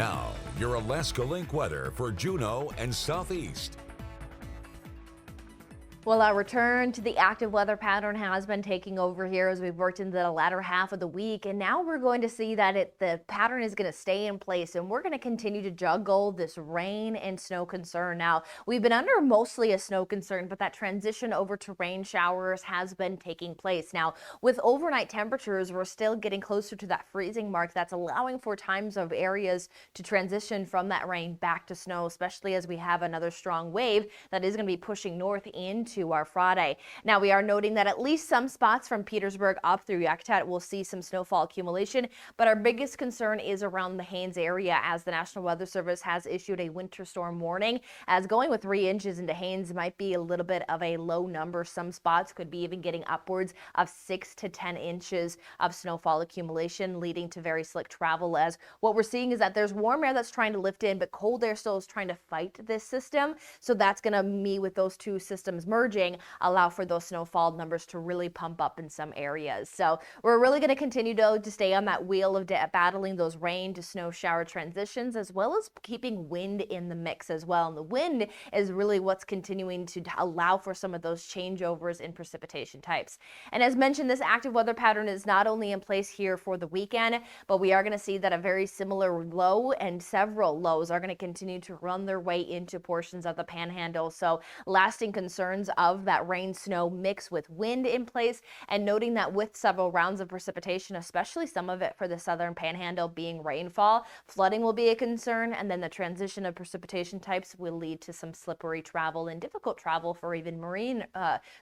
Now, your Alaska Link weather for Juneau and Southeast. Well, our return to the active weather pattern has been taking over here as we've worked into the latter half of the week. And now we're going to see that the pattern is going to stay in place, and we're going to continue to juggle this rain and snow concern. Now, we've been under mostly a snow concern, but that transition over to rain showers has been taking place. Now, with overnight temperatures, we're still getting closer to that freezing mark. That's allowing for times of areas to transition from that rain back to snow, especially as we have another strong wave that is going to be pushing north into our Friday. Now, we are noting that at least some spots from Petersburg up through Yakutat will see some snowfall accumulation, but our biggest concern is around the Haines area, as the National Weather Service has issued a winter storm warning, as going with 3 inches into Haines might be a little bit of a low number. Some spots could be even getting upwards of 6 to 10 inches of snowfall accumulation, leading to very slick travel, as what we're seeing is that there's warm air that's trying to lift in, but cold air still is trying to fight this system. So that's going to meet with those two systems merging, allow for those snowfall numbers to really pump up in some areas. So we're really going to continue to stay on that wheel of battling those rain to snow shower transitions, as well as keeping wind in the mix as well. And the wind is really what's continuing to allow for some of those changeovers in precipitation types. And as mentioned, this active weather pattern is not only in place here for the weekend, but we are going to see that a very similar low and several lows are going to continue to run their way into portions of the panhandle. So lasting concerns of that rain snow mix with wind in place, and noting that with several rounds of precipitation, especially some of it for the southern panhandle being rainfall, flooding will be a concern, and then the transition of precipitation types will lead to some slippery travel and difficult travel for even marine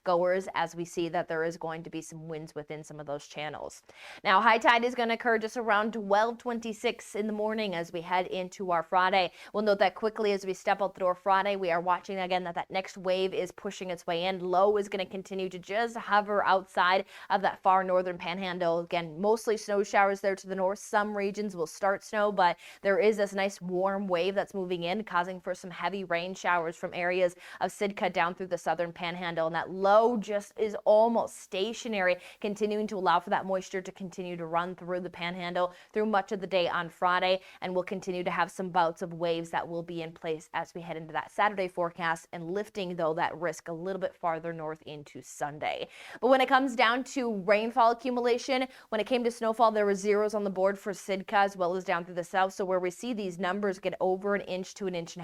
goers, as we see that there is going to be some winds within some of those channels. Now, high tide is going to occur just around 12:26 in the morning as we head into our Friday. We'll note that quickly as we step out the door Friday, we are watching again that next wave is pushing its way in. Low is going to continue to just hover outside of that far northern panhandle. Again, mostly snow showers there to the north. Some regions will start snow, but there is this nice warm wave that's moving in, causing for some heavy rain showers from areas of Sitka down through the southern panhandle. And that low just is almost stationary, continuing to allow for that moisture to continue to run through the panhandle through much of the day on Friday. And we'll continue to have some bouts of waves that will be in place as we head into that Saturday forecast, and lifting though that risk a little bit farther north into Sunday. But when it comes down to rainfall accumulation, when it came to snowfall, there were zeros on the board for Sitka as well as down through the south. So where we see these numbers get over 1 inch to 1.5 inches,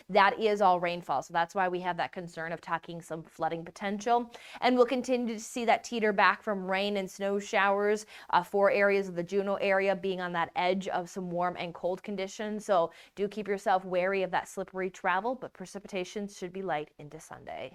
that is all rainfall. So that's why we have that concern of talking some flooding potential. And we'll continue to see that teeter back from rain and snow showers for areas of the Juneau area being on that edge of some warm and cold conditions. So do keep yourself wary of that slippery travel, but precipitation should be light into Sunday.